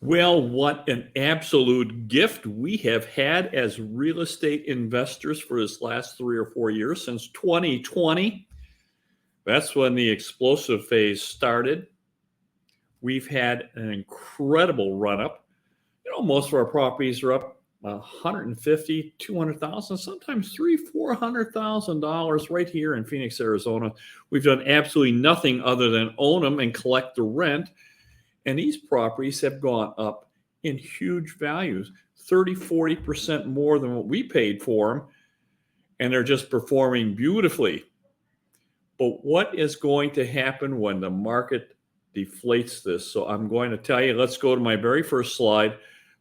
Well, what an absolute gift we have had as real estate investors for this last 3 or 4 years since 2020. That's when the explosive phase started. We've had an incredible run up. Most of our properties are up 150, 200,000, sometimes $300,000, $400,000 right here in Phoenix, Arizona. We've done absolutely nothing other than own them and collect the rent. And these properties have gone up in huge values, 30, 40% more than what we paid for them. And they're just performing beautifully. But what is going to happen when the market deflates this? So I'm going to tell you, let's go to my very first slide.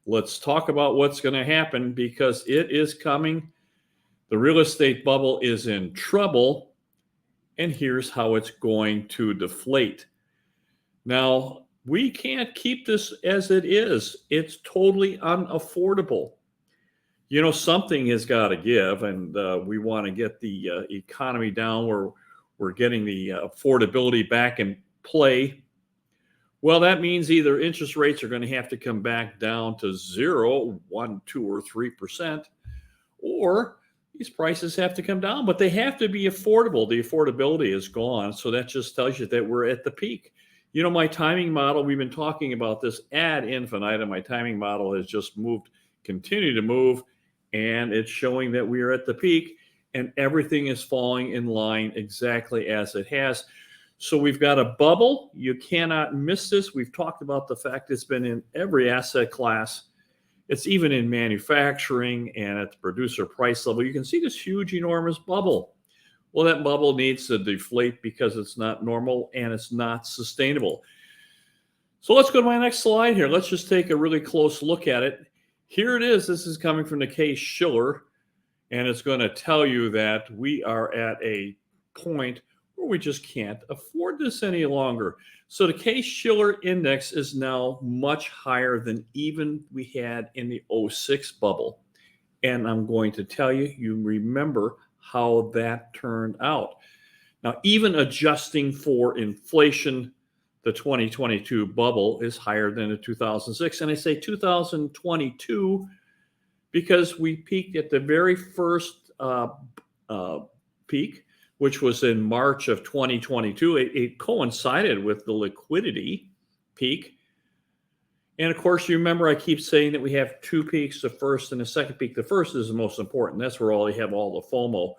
Let's talk about what's going to happen because it is coming. The real estate bubble is in trouble. And here's how it's going to deflate. Now, we can't keep this as it is. It's totally unaffordable. Something has got to give, and we want to get the economy down where we're getting the affordability back in play. Well, that means either interest rates are going to have to come back down to 0, 1, 2, or 3%, or these prices have to come down, but they have to be affordable. The affordability is gone, so that just tells you that we're at the peak. My timing model, we've been talking about this ad infinitum. My timing model has just continued to move, and it's showing that we are at the peak, and everything is falling in line exactly as it has. So we've got a bubble. You cannot miss this. We've talked about the fact it's been in every asset class. It's even in manufacturing and at the producer price level. You can see this huge, enormous bubble. Well, that bubble needs to deflate because it's not normal and it's not sustainable. So let's go to my next slide here. Let's just take a really close look at it. Here it is. This is coming from the CaseShiller, and it's going to tell you that we are at a point where we just can't afford this any longer. So the CaseShiller index is now much higher than even we had in the 06 bubble. And I'm going to tell you, you remember how that turned out. Now, even adjusting for inflation, the 2022 bubble is higher than the 2006. And I say 2022 because we peaked at the very first peak, which was in March of 2022. It coincided with the liquidity peak. And of course, you remember I keep saying that we have two peaks, the first and the second peak. The first is the most important. That's where you have all the FOMO.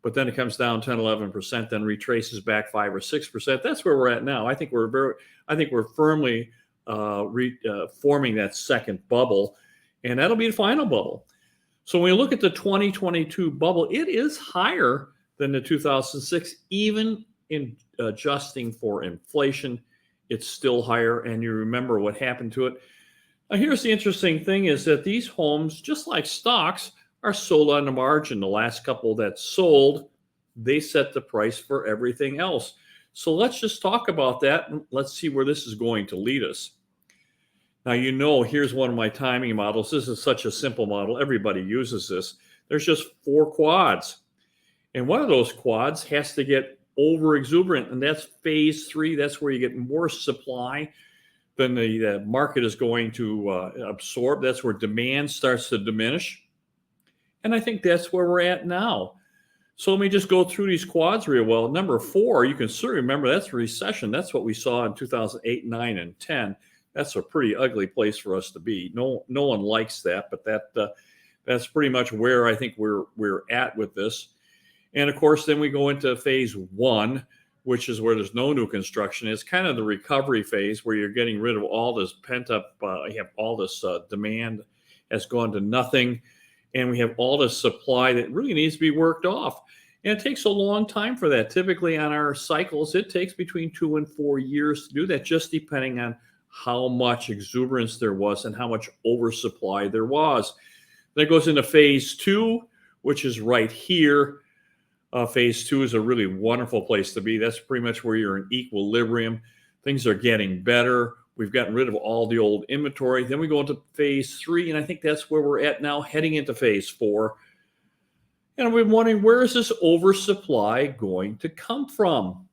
But then it comes down 10, 11%, then retraces back 5 or 6%. That's where we're at now. I think we're firmly forming that second bubble, and that'll be the final bubble. So when we look at the 2022 bubble, it is higher than the 2006, even in adjusting for inflation. It's still higher, and you remember what happened to it. Now, here's the interesting thing is that these homes, just like stocks, are sold on the margin. The last couple that sold, they set the price for everything else. So let's just talk about that, and let's see where this is going to lead us. Now, here's one of my timing models. This is such a simple model. Everybody uses this. There's just 4 quads. And one of those quads has to get over exuberant, and that's phase 3. That's where you get more supply than the market is going to absorb. That's where demand starts to diminish. And I think that's where we're at now. So let me just go through these quads real well. Number 4, you can certainly remember that's recession. That's what we saw in 2008, 9, and 10. That's a pretty ugly place for us to be. No one likes that, but that's pretty much where I think we're at with this. And of course, then we go into phase 1, which is where there's no new construction. It's kind of the recovery phase where you're getting rid of all this pent up, you have all this demand has gone to nothing. And we have all this supply that really needs to be worked off. And it takes a long time for that. Typically on our cycles, it takes between 2 and 4 years to do that, just depending on how much exuberance there was and how much oversupply there was. Then it goes into phase 2, which is right here. Phase 2 is a really wonderful place to be. That's pretty much where you're in equilibrium. Things are getting better. We've gotten rid of all the old inventory. Then we go into phase 3, and I think that's where we're at now, heading into phase 4. And we're wondering, where is this oversupply going to come from?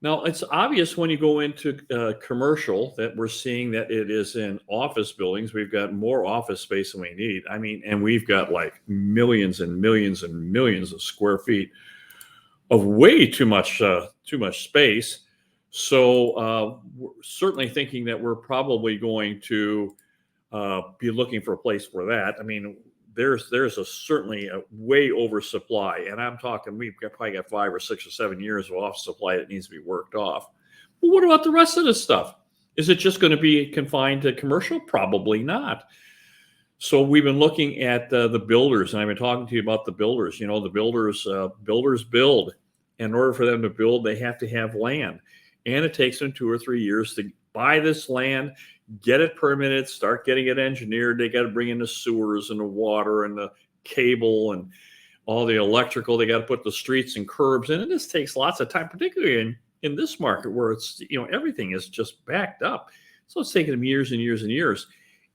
Now, it's obvious when you go into commercial that we're seeing that it is in office buildings. We've got more office space than we need. I mean, and we've got like millions and millions and millions of square feet of way too much space. So we're certainly thinking that we're probably going to be looking for a place for that. I mean, there's certainly a way oversupply, and I'm talking probably got 5 or 6 or 7 years of office supply that needs to be worked off. But what about the rest of this stuff? Is it just going to be confined to commercial? Probably not. So we've been looking at the builders, and I've been talking to you about the builders. You know, the builders build. In order for them to build, they have to have land, and it takes them 2 or 3 years to buy this land, get it permitted, start getting it engineered. They got to bring in the sewers and the water and the cable and all the electrical. They got to put the streets and curbs in, and this takes lots of time, particularly in this market where it's, you know, everything is just backed up. So it's taking them years and years and years.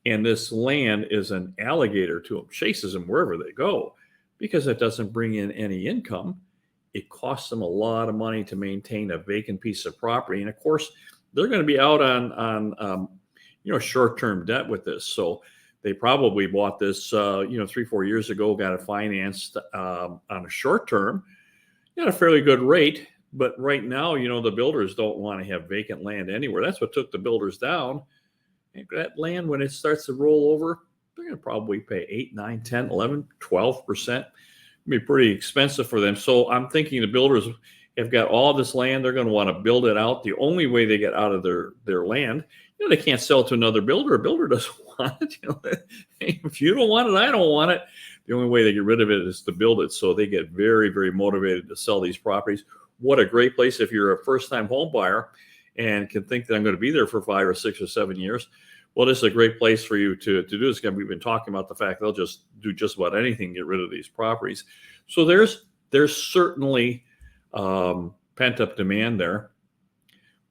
And this land is an alligator to them, chases them wherever they go, because it doesn't bring in any income. It costs them a lot of money to maintain a vacant piece of property. And of course, they're going to be out on short-term debt with this. So they probably bought this, 3-4 years ago, got it financed on a short term, at a fairly good rate. But right now, the builders don't want to have vacant land anywhere. That's what took the builders down. And that land, when it starts to roll over, they're going to probably pay 8, 9, 10, 11, 12%. Be pretty expensive for them. So I'm thinking the builders have got all this land. They're going to want to build it out. The only way they get out of their land, they can't sell it to another builder. A builder doesn't want it. If you don't want it, I don't want it. The only way they get rid of it is to build it. So they get very, very motivated to sell these properties. What a great place if you're a first-time home buyer and can think that I'm going to be there for 5 or 6 or 7 years. Well, this is a great place for you to do this. Again, we've been talking about the fact they'll just do just about anything to get rid of these properties. So there's certainly pent-up demand there.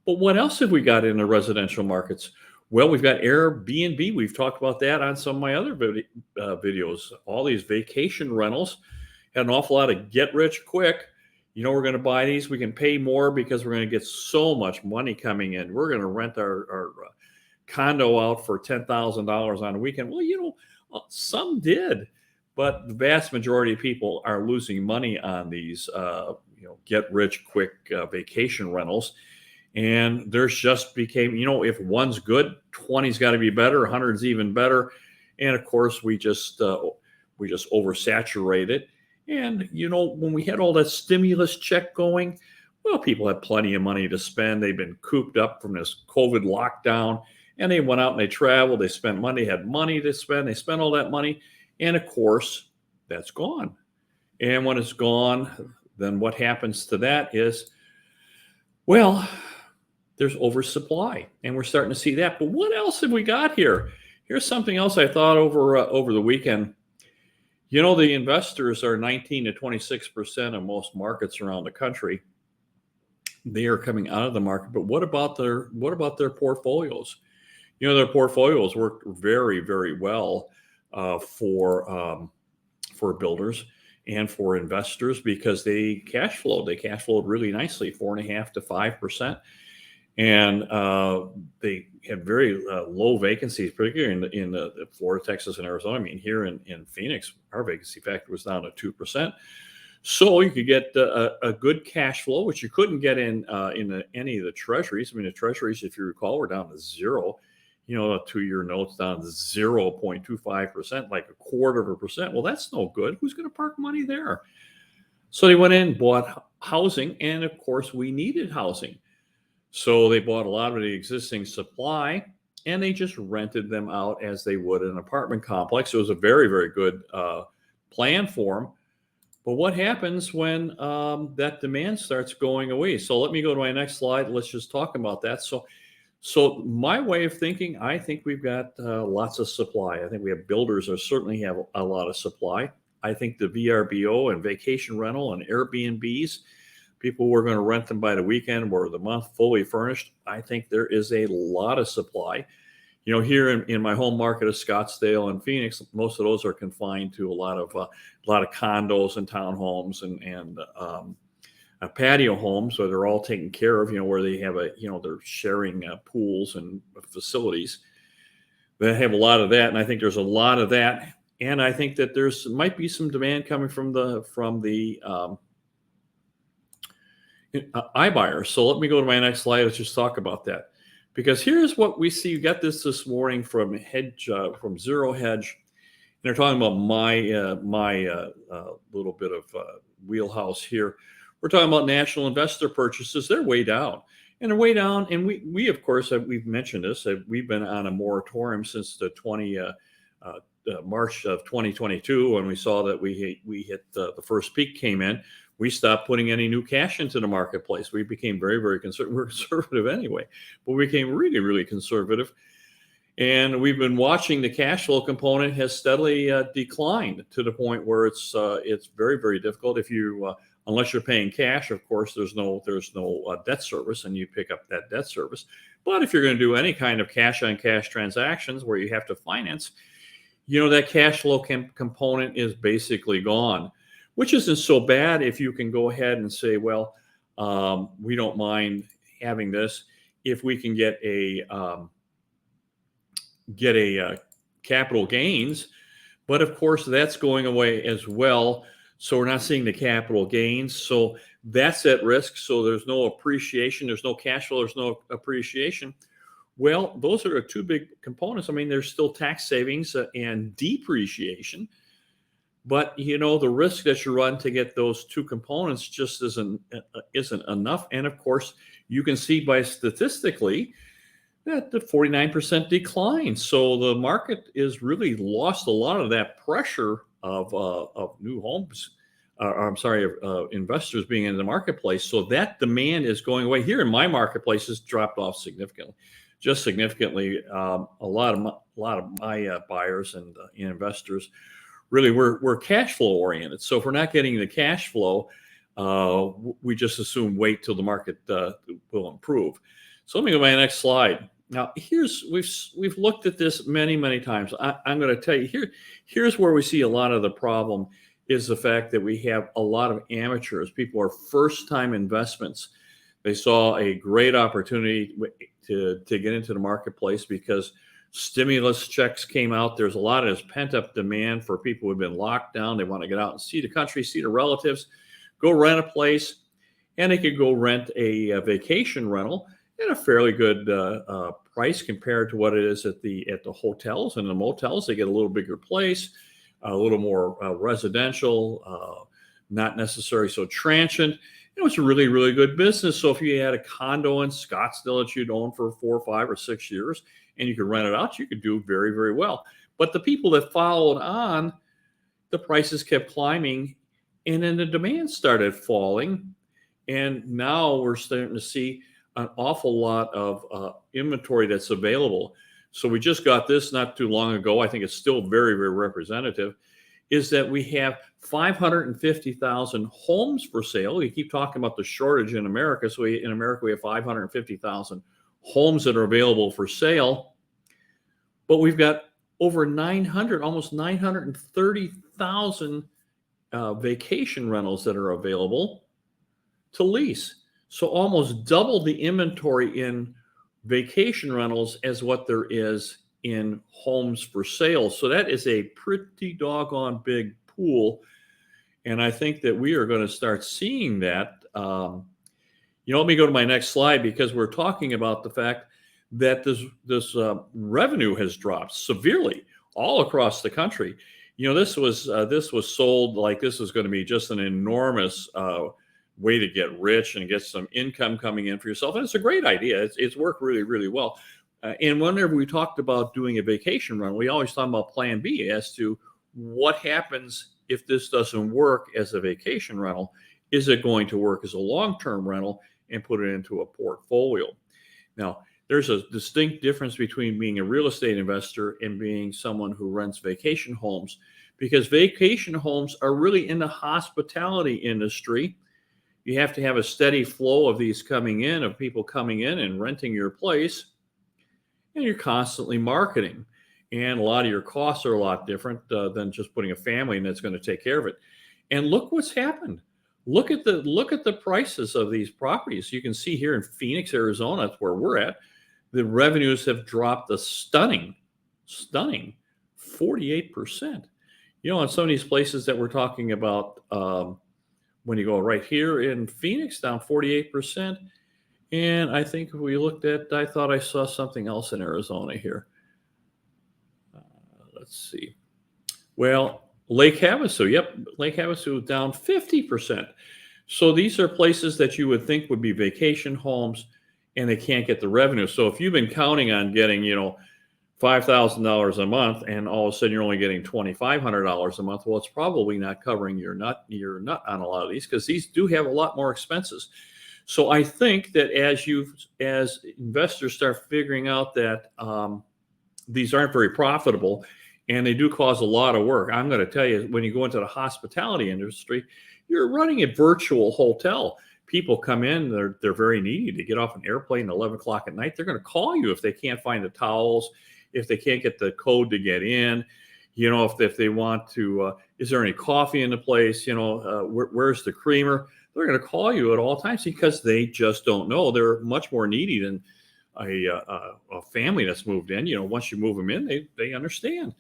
But what else have we got in the residential markets? Well, we've got Airbnb. We've talked about that on some of my other videos. All these vacation rentals had an awful lot of get rich quick. We're going to buy these. We can pay more because we're going to get so much money coming in. We're going to rent our condo out for $10,000 on a weekend. Well, some did, but the vast majority of people are losing money on these, get rich quick vacation rentals. And there's just became, if one's good, 20's got to be better, 100's even better. And of course, we just oversaturate it. And, when we had all that stimulus check going, well, people had plenty of money to spend. They've been cooped up from this COVID lockdown. And they went out and they traveled, they spent money, had money to spend, they spent all that money. And of course, that's gone. And when it's gone, then what happens to that is, well, there's oversupply. And we're starting to see that. But what else have we got here? Here's something else I thought over the weekend. The investors are 19 to 26% of most markets around the country. They are coming out of the market. But what about their portfolios? Their portfolios work very, very well for builders and for investors because they cash flowed. They cash flowed really nicely, 4.5% to 5%, and they had very low vacancies, particularly in the Florida, Texas, and Arizona. I mean, here in Phoenix, our vacancy factor was down to 2%. So you could get a good cash flow, which you couldn't get in any of the treasuries. I mean, the treasuries, if you recall, were down to zero. A 2-year note's down to 0.25%, like 1/4%. Well, that's no good. Who's going to park money there? So they went in, bought housing, and of course, we needed housing. So they bought a lot of the existing supply, and they just rented them out as they would an apartment complex. It was a very, very good plan for them. But what happens when that demand starts going away? So let me go to my next slide. Let's just talk about that. So my way of thinking, I think we've got lots of supply. I think we have builders that certainly have a lot of supply. I think the VRBO and vacation rental and Airbnbs, people who are going to rent them by the weekend or the month fully furnished, I think there is a lot of supply. Here in my home market of Scottsdale and Phoenix, most of those are confined to a lot of condos and townhomes, and patio homes where they're all taken care of, where they have they're sharing pools and facilities. They have a lot of that, and I think there's a lot of that, and I think that might be some demand coming from the iBuyers. So let me go to my next slide. Let's just talk about that, because here's what we see. You got this morning from Zero Hedge, and they're talking about my little bit of wheelhouse here. We're talking about national investor purchases. They're way down, and they're way down. And we of course we've mentioned this. We've been on a moratorium since the March of 2022, when we saw that we hit the first peak came in. We stopped putting any new cash into the marketplace. We became very, very conservative. We're conservative anyway, but we became really, really conservative. And we've been watching the cash flow component has steadily declined to the point where it's very, very difficult. If you unless you're paying cash, of course, there's no debt service, and you pick up that debt service. But if you're going to do any kind of cash on cash transactions where you have to finance, that cash flow component is basically gone, which isn't so bad if you can go ahead and say, well, we don't mind having this if we can get a capital gains. But of course, that's going away as well. So we're not seeing the capital gains. So that's at risk. So there's no appreciation. There's no cash flow. There's no appreciation. Well, those are the two big components. I mean, there's still tax savings and depreciation. But the risk that you run to get those two components just isn't enough. And of course, you can see by statistically that the 49% decline. So the market is really lost a lot of that pressure of new homes. Investors being in the marketplace. So that demand is going away. Here in my marketplace has dropped off significantly, just significantly. A lot of my buyers and investors. Really, we're cash flow oriented. So if we're not getting the cash flow, we just assume wait till the market will improve. So let me go to my next slide. Now, we've looked at this many times. I'm going to tell you here's where we see a lot of the problem is the fact that we have a lot of amateurs. People are first-time investments. They saw a great opportunity to get into the marketplace because stimulus checks came out. There's a lot of this pent-up demand for people who've been locked down. They want to get out and see the country, see their relatives, go rent a place, and they could go rent a vacation rental at a fairly good price compared to what it is at the hotels and the motels. They get a little bigger place, a little more residential, not necessarily so transient. It's a really, really good business. So if you had a condo in Scottsdale that you'd own for 4 or 5 or 6 years, and you could rent it out, you could do very, very well. But the people that followed on, the prices kept climbing, and then the demand started falling. And now we're starting to see an awful lot of inventory that's available. So we just got this not too long ago. I think it's still very, very representative, is that we have 550,000 homes for sale. We keep talking about the shortage in America. So in America, we have 550,000 homes that are available for sale, but we've got over almost 930,000 vacation rentals that are available to lease. So almost double the inventory in vacation rentals as what there is in homes for sale. So that is a pretty doggone big pool. And I think that we are going to start seeing that. Let me go to my next slide, because we're talking about the fact that this revenue has dropped severely all across the country. This was sold like this was going to be just an enormous way to get rich and get some income coming in for yourself. And it's a great idea. It's worked really, really well. And whenever we talked about doing a vacation rental, we always talk about plan B as to what happens if this doesn't work as a vacation rental. Is it going to work as a long-term rental and put it into a portfolio? Now, there's a distinct difference between being a real estate investor and being someone who rents vacation homes, because vacation homes are really in the hospitality industry. You have to have a steady flow of these coming in, of people coming in and renting your place, and you're constantly marketing. And a lot of your costs are a lot different than just putting a family in that's going to take care of it. And look what's happened. Look at the prices of these properties. You can see here in Phoenix, Arizona, that's where we're at. The revenues have dropped a stunning 48%. In some of these places that we're talking about, when you go right here in Phoenix, down 48%. And I think if we looked at, I thought I saw something else in Arizona here. Let's see. Well, Lake Havasu. Yep, Lake Havasu down 50%. So these are places that you would think would be vacation homes, and they can't get the revenue. So if you've been counting on getting, $5,000 a month, and all of a sudden you're only getting $2,500 a month, well, it's probably not covering your nut on a lot of these, because these do have a lot more expenses. So I think that as investors start figuring out that these aren't very profitable, and they do cause a lot of work. I'm going to tell you, when you go into the hospitality industry, you're running a virtual hotel. People come in, they're very needy. They get off an airplane at 11 o'clock at night. They're going to call you if they can't find the towels, if they can't get the code to get in, if they want to, is there any coffee in the place? Where's the creamer? They're going to call you at all times because they just don't know. They're much more needy than a family that's moved in. Once you move them in, they understand.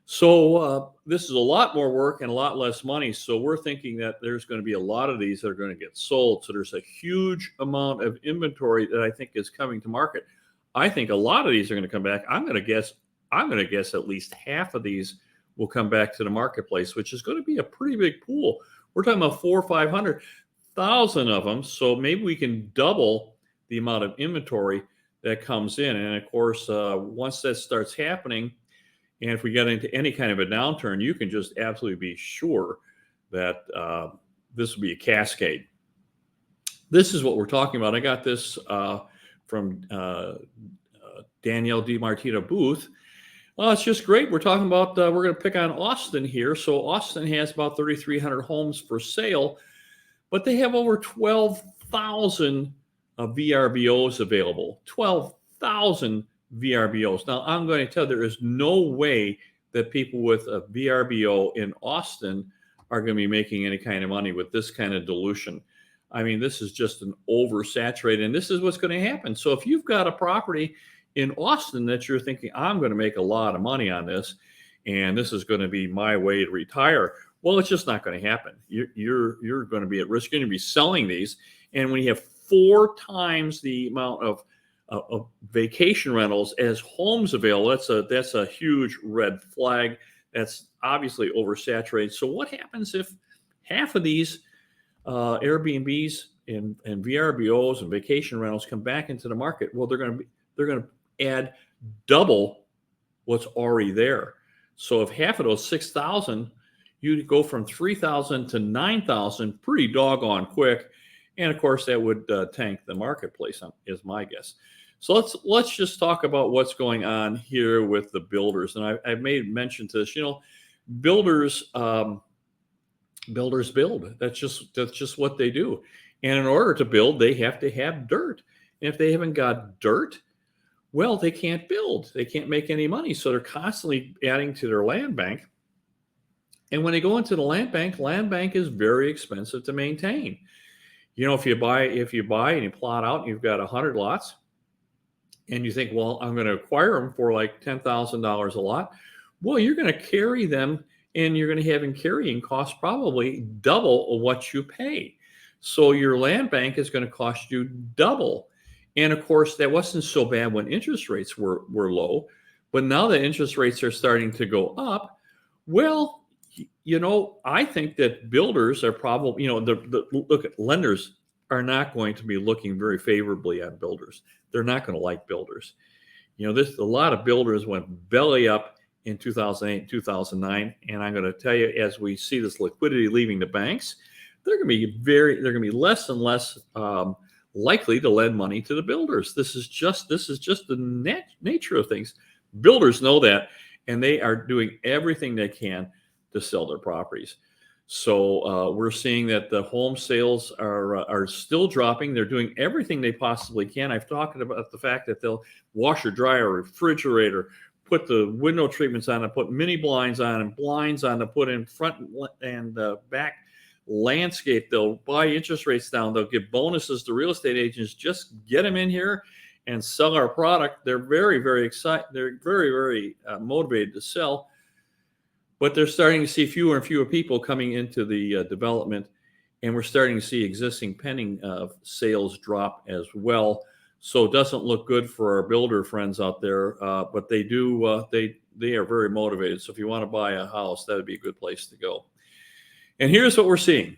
So this is a lot more work and a lot less money. So we're thinking that there's going to be a lot of these that are going to get sold. So there's a huge amount of inventory that I think is coming to market. I think a lot of these are going to come back. I'm going to guess at least half of these will come back to the marketplace, which is going to be a pretty big pool. We're talking about 400,000 or 500,000 of them. So maybe we can double the amount of inventory that comes in. And of course, once that starts happening, and if we get into any kind of a downturn, you can just absolutely be sure that this will be a cascade. This is what we're talking about. I got this from Danielle DiMartino Booth. It's just great. We're talking about, we're going to pick on Austin here. So Austin has about 3,300 homes for sale, but they have over 12,000 VRBOs available. 12,000 VRBOs. Now, I'm going to tell you, there is no way that people with a VRBO in Austin are going to be making any kind of money with this kind of dilution. I mean, this is just an oversaturated, and this is what's going to happen. So if you've got a property in Austin that you're thinking, I'm going to make a lot of money on this, and this is going to be my way to retire, well, it's just not going to happen. You're going to be at risk. You're going to be selling these, and when you have 4 times the amount of vacation rentals as homes available, that's a huge red flag. That's obviously oversaturated. So what happens if half of these Airbnbs and VRBOs and vacation rentals come back into the market? Well, they're going to add double what's already there. So if half of those 6,000, you go from 3,000 to 9,000 pretty doggone quick. And of course, that would tank the marketplace, is my guess. So let's just talk about what's going on here with the builders. And I've made mention to this. Builders build. That's just what they do. And in order to build, they have to have dirt. And if they haven't got dirt, well, they can't build. They can't make any money. So they're constantly adding to their land bank. And when they go into the land bank is very expensive to maintain. If you buy and you plot out and you've got 100 lots, and you think, well, I'm going to acquire them for like $10,000 a lot. Well, you're going to carry them, and you're going to have in carrying costs probably double what you pay. So your land bank is going to cost you double. And of course, that wasn't so bad when interest rates were low. But now that interest rates are starting to go up, well, I think that builders are probably, look at lenders are not going to be looking very favorably on builders. They're not going to like builders. A lot of builders went belly up in 2008, 2009. And I'm going to tell you, as we see this liquidity leaving the banks, they're going to be less and less likely to lend money to the builders. This is just the nature of things. Builders know that, and they are doing everything they can to sell their properties. So we're seeing that the home sales are still dropping. They're doing everything they possibly can. I've talked about the fact that they'll washer, dryer, refrigerator, put the window treatments on, and put mini blinds on, and blinds on to put in front and back landscape. They'll buy interest rates down. They'll give bonuses to real estate agents. Just get them in here and sell our product. They're very, very excited. They're very, very motivated to sell. But they're starting to see fewer and fewer people coming into the development. And we're starting to see existing pending sales drop as well. So it doesn't look good for our builder friends out there, but they do. They are very motivated. So if you want to buy a house, that would be a good place to go. And here's what we're seeing.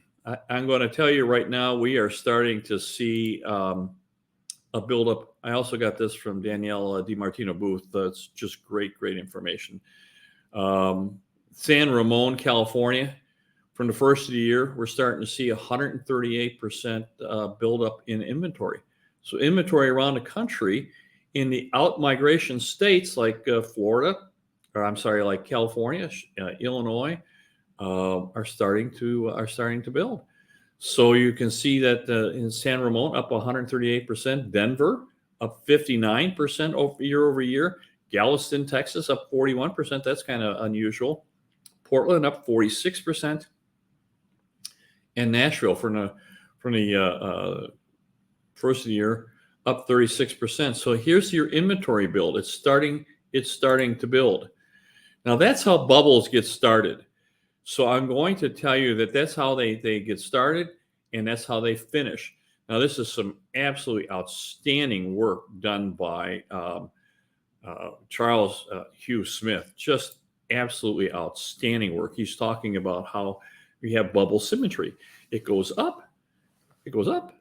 I'm going to tell you right now, we are starting to see a buildup. I also got this from Danielle DiMartino Booth. That's just great, great information. San Ramon, California. From the first of the year, we're starting to see 138% buildup in inventory. So inventory around the country in the out-migration states like Florida, or I'm sorry, like California, Illinois, are starting to build. So you can see that in San Ramon up 138%, Denver up 59% year over year, Galveston, Texas up 41%. That's kind of unusual. Portland up 46%. And Nashville from the first of the year up 36%. So here's your inventory build. It's starting to build. Now that's how bubbles get started. So I'm going to tell you that that's how they get started and that's how they finish. Now this is some absolutely outstanding work done by Charles Hugh Smith. Just absolutely outstanding work. He's talking about how we have bubble symmetry. It goes up, and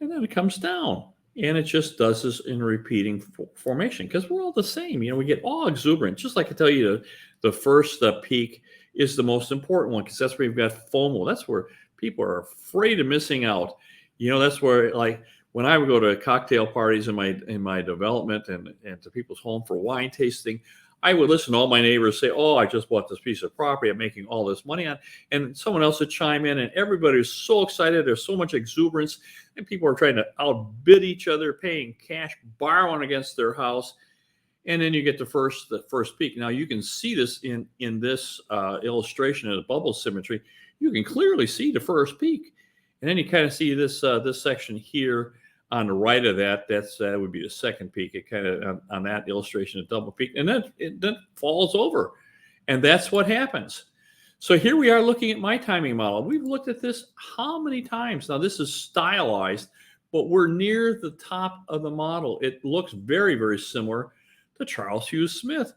then it comes down. And it just does this in repeating formation because we're all the same. We get all exuberant. Just like I tell you, the first peak is the most important one because that's where you've got FOMO. That's where people are afraid of missing out. That's where, like, when I would go to cocktail parties in my development and to people's home for wine tasting, I would listen to all my neighbors say, "Oh, I just bought this piece of property. I'm making all this money on," and someone else would chime in, and everybody is so excited. There's so much exuberance, and people are trying to outbid each other, paying cash, borrowing against their house, and then you get the first peak. Now you can see this in this illustration of the bubble symmetry. You can clearly see the first peak, and then you kind of see this section here. On the right of that would be the second peak. It kind of on that illustration, a double peak, and then it falls over, and that's what happens. So here we are looking at my timing model. We've looked at this how many times? Now this is stylized, but we're near the top of the model. It looks very, very similar to Charles Hugh Smith.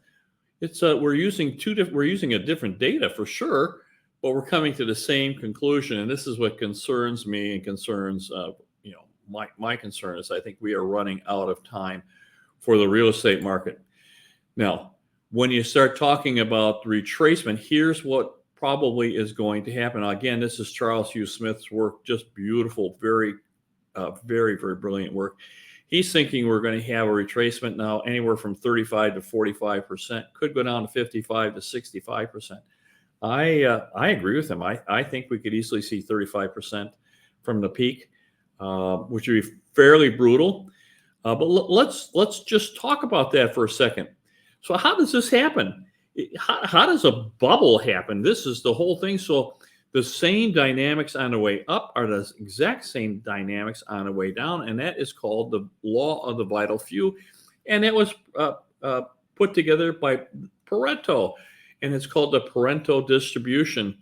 It's we're using a different data for sure, but we're coming to the same conclusion, and this is what concerns me and concerns my concern is I think we are running out of time for the real estate market. Now, when you start talking about retracement, here's what probably is going to happen. Now, again, this is Charles Hugh Smith's work, just beautiful, very, very, very brilliant work. He's thinking we're going to have a retracement now anywhere from 35 to 45%, could go down to 55 to 65%. I agree with him. I think we could easily see 35% from the peak. Which would be fairly brutal. But let's just talk about that for a second. So how does this happen? How does a bubble happen? This is the whole thing. So the same dynamics on the way up are the exact same dynamics on the way down, and that is called the law of the vital few. And it was put together by Pareto, and it's called the Pareto distribution.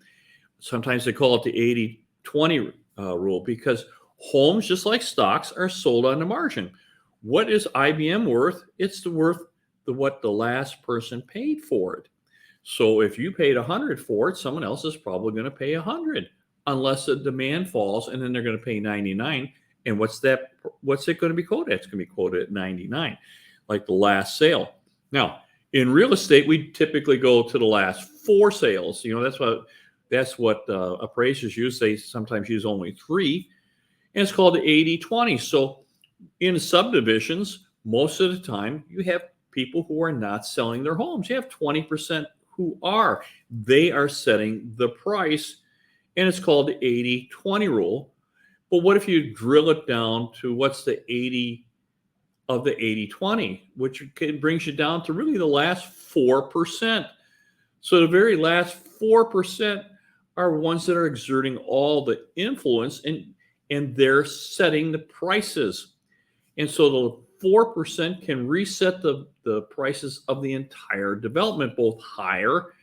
Sometimes they call it the 80-20 rule because homes, just like stocks, are sold on the margin. What is IBM worth? It's worth what the last person paid for it. So if you paid 100 for it, someone else is probably going to pay 100, unless the demand falls, and then they're going to pay 99. And what's it going to be quoted? It's going to be quoted at 99, like the last sale. Now, in real estate, we typically go to the last 4 sales. That's what appraisers use. They sometimes use only 3. And it's called the 80-20. So in subdivisions, most of the time, you have people who are not selling their homes. You have 20% who are. They are setting the price, and it's called the 80-20 rule. But what if you drill it down to what's the 80 of the 80-20, which brings you down to really the last 4%. So the very last 4% are ones that are exerting all the influence, and they're setting the prices. And so the 4% can reset the prices of the entire development, both higher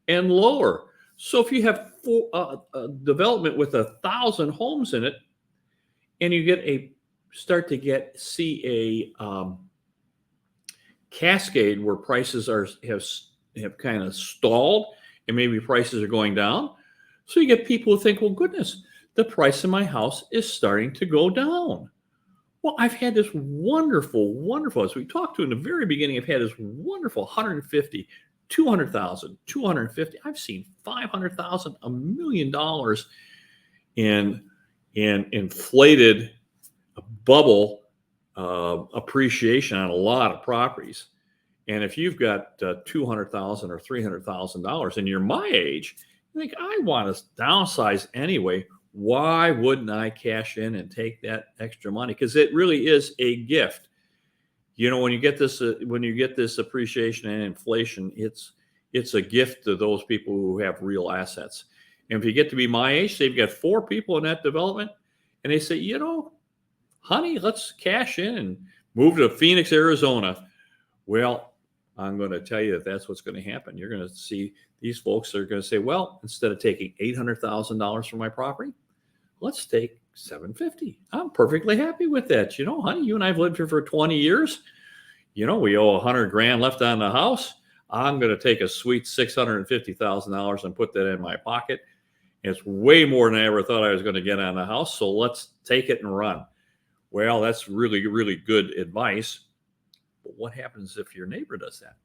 and lower. So if you have a development with 1,000 homes in it, and you start to see a cascade where prices have kind of stalled, and maybe prices are going down. So you get people who think, well, goodness, the price of my house is starting to go down. Well, I've had this wonderful, as we talked to in the very beginning, I've had this wonderful 150, 200,000, 250. I've seen 500,000, $1 million in inflated bubble appreciation on a lot of properties. And if you've got $200,000 or $300,000 and you're my age, you think, I want to downsize anyway. Why wouldn't I cash in and take that extra money? Because it really is a gift. You know, when you get this appreciation and inflation, it's a gift to those people who have real assets. And if you get to be my age, say you've got 4 people in that development, and they say, you know, honey, let's cash in and move to Phoenix, Arizona. Well, I'm going to tell you that that's what's going to happen. You're going to see these folks are going to say, well, instead of taking $800,000 from my property, let's take $750,000. I'm perfectly happy with that. You know, honey, you and I have lived here for 20 years. You know, we owe $100,000 left on the house. I'm going to take a sweet $650,000 and put that in my pocket. It's way more than I ever thought I was going to get on the house. So let's take it and run. Well, that's really, really good advice. But what happens if your neighbor does that?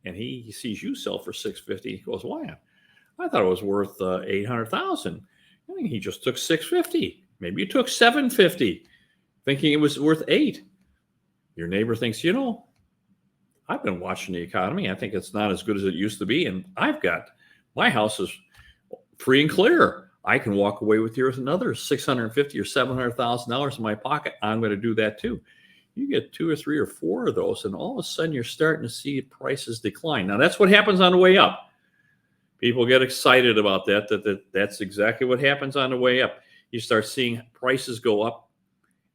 And he sees you sell for $650,000. He goes, why? I thought it was worth $800,000. I mean, he just took $650,000. Maybe you took $750,000, thinking it was worth $8,000. Your neighbor thinks, you know, I've been watching the economy. I think it's not as good as it used to be. And my house is free and clear. I can walk away with another $650,000 or $700,000 in my pocket. I'm going to do that too. You get 2 or 3 or 4 of those, and all of a sudden you're starting to see prices decline. Now that's what happens on the way up. People get excited about that's exactly what happens on the way up. You start seeing prices go up,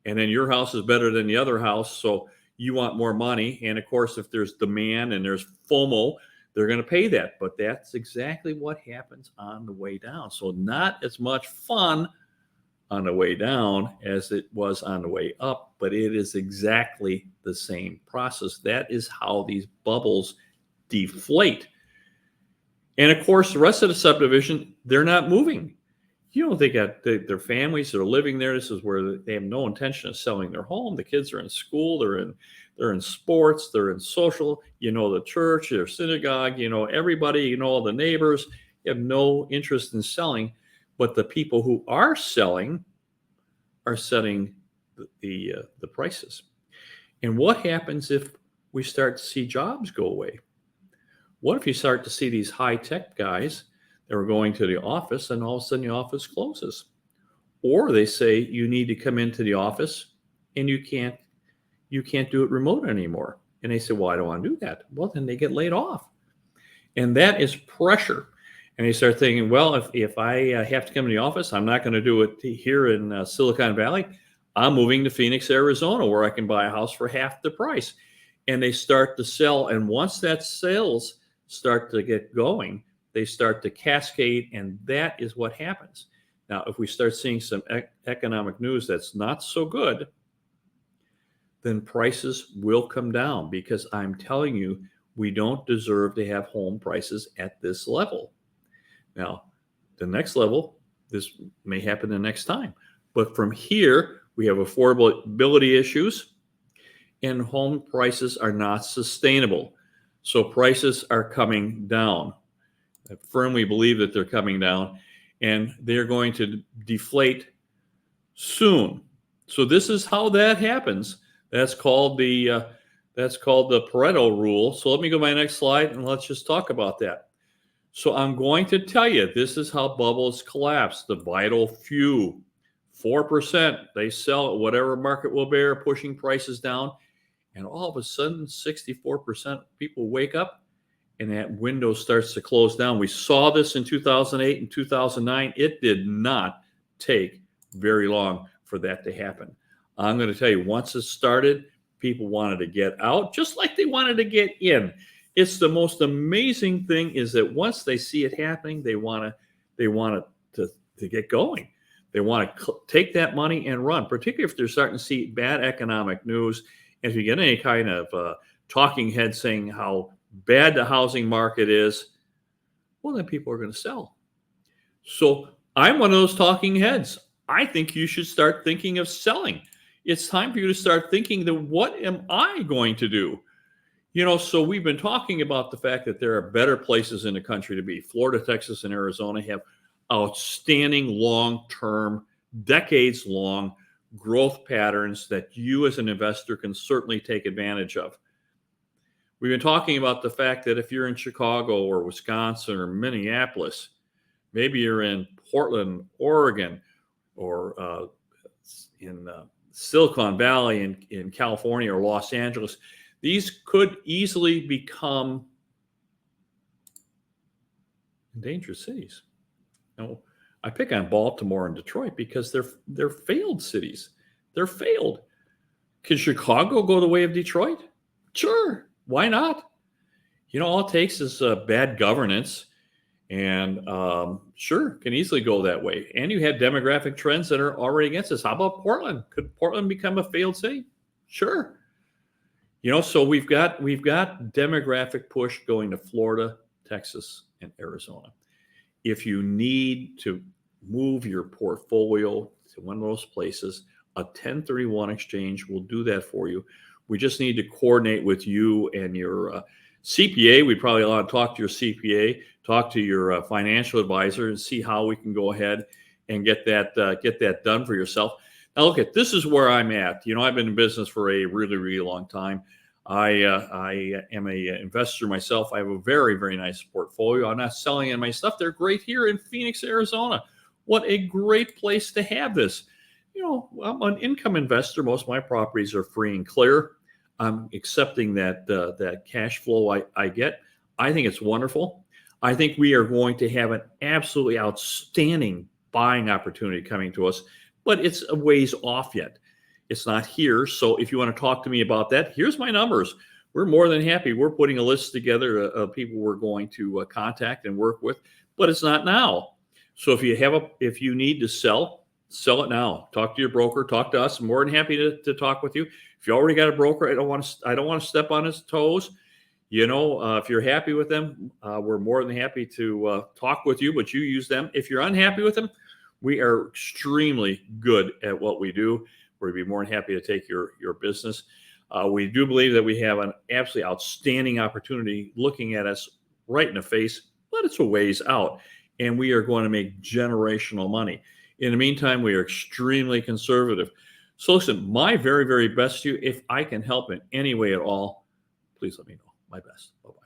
and then your house is better than the other house, so you want more money. And of course, if there's demand and there's FOMO, they're going to pay that. But that's exactly what happens on the way down. So not as much fun on the way down as it was on the way up, but it is exactly the same process. That is how these bubbles deflate. And of course, the rest of the subdivision, they're not moving. You know, they got their families that are living there. This is where they have no intention of selling their home. The kids are in school. They're in sports. They're in social. You know, the church, their synagogue. You know, everybody. You know, all the neighbors. You have no interest in selling, but the people who are selling are setting the prices. And what happens if we start to see jobs go away? What if you start to see these high-tech guys that are going to the office, and all of a sudden the office closes? Or they say you need to come into the office and you can't do it remote anymore. And they say, well, I don't want to do that. Well, then they get laid off. And that is pressure. And they start thinking, well, if I have to come to the office, I'm not going to do it here in Silicon Valley. I'm moving to Phoenix, Arizona, where I can buy a house for half the price. And they start to sell. And once that sales start to get going, they start to cascade, and that is what happens. Now, if we start seeing some economic news that's not so good, then prices will come down, because I'm telling you, we don't deserve to have home prices at this level. Now, the next level, this may happen the next time. But from here, we have affordability issues, and home prices are not sustainable. So prices are coming down. I firmly believe that they're coming down, and they're going to deflate soon. So this is how that happens. That's called the Parental Rule. So let me go to my next slide, and let's just talk about that. So I'm going to tell you, this is how bubbles collapse. The vital few, 4%, they sell at whatever market will bear, pushing prices down. And all of a sudden, 64% of people wake up and that window starts to close down. We saw this in 2008 and 2009. It did not take very long for that to happen. I'm going to tell you, once it started, people wanted to get out just like they wanted to get in. It's the most amazing thing is that once they see it happening, they want to get going. They want to take that money and run, particularly if they're starting to see bad economic news. And if you get any kind of talking head saying how bad the housing market is, well, then people are going to sell. So I'm one of those talking heads. I think you should start thinking of selling. It's time for you to start thinking that what am I going to do? So we've been talking about the fact that there are better places in the country to be. Florida, Texas, and Arizona have outstanding long-term, decades-long growth patterns that you as an investor can certainly take advantage of. We've been talking about the fact that if you're in Chicago or Wisconsin or Minneapolis, maybe you're in Portland, Oregon, or in Silicon Valley in California or Los Angeles, these could easily become endangered cities. I pick on Baltimore and Detroit because they're failed cities. They're failed. Can Chicago go the way of Detroit? Sure. Why not? All it takes is bad governance, and sure, can easily go that way. And you have demographic trends that are already against us. How about Portland? Could Portland become a failed city? Sure. So we've got demographic push going to Florida, Texas, and Arizona. If you need to move your portfolio to one of those places, a 1031 exchange will do that for you. We just need to coordinate with you and your CPA. We probably ought to talk to your CPA, talk to your financial advisor, and see how we can go ahead and get that done for yourself. Now, look, this is where I'm at. I've been in business for a really, really long time. I am an investor myself. I have a very, very nice portfolio. I'm not selling any of my stuff. They're great here in Phoenix, Arizona. What a great place to have this. I'm an income investor. Most of my properties are free and clear. I'm accepting that cash flow I get. I think it's wonderful. I think we are going to have an absolutely outstanding buying opportunity coming to us, but it's a ways off yet. It's not here. So if you want to talk to me about that, here's my numbers. We're more than happy. We're putting a list together of people we're going to contact and work with, but it's not now. So if you need to sell it now. Talk to your broker. Talk to us. I'm more than happy to talk with you. If you already got a broker, I don't want to step on his toes. If you're happy with them, we're more than happy to talk with you, but you use them. If you're unhappy with them, we are extremely good at what we do. We'd be more than happy to take your business. We do believe that we have an absolutely outstanding opportunity looking at us right in the face, but it's a ways out, and we are going to make generational money. In the meantime, we are extremely conservative. So listen, my very, very best to you. If I can help in any way at all, please let me know. My best. Bye-bye.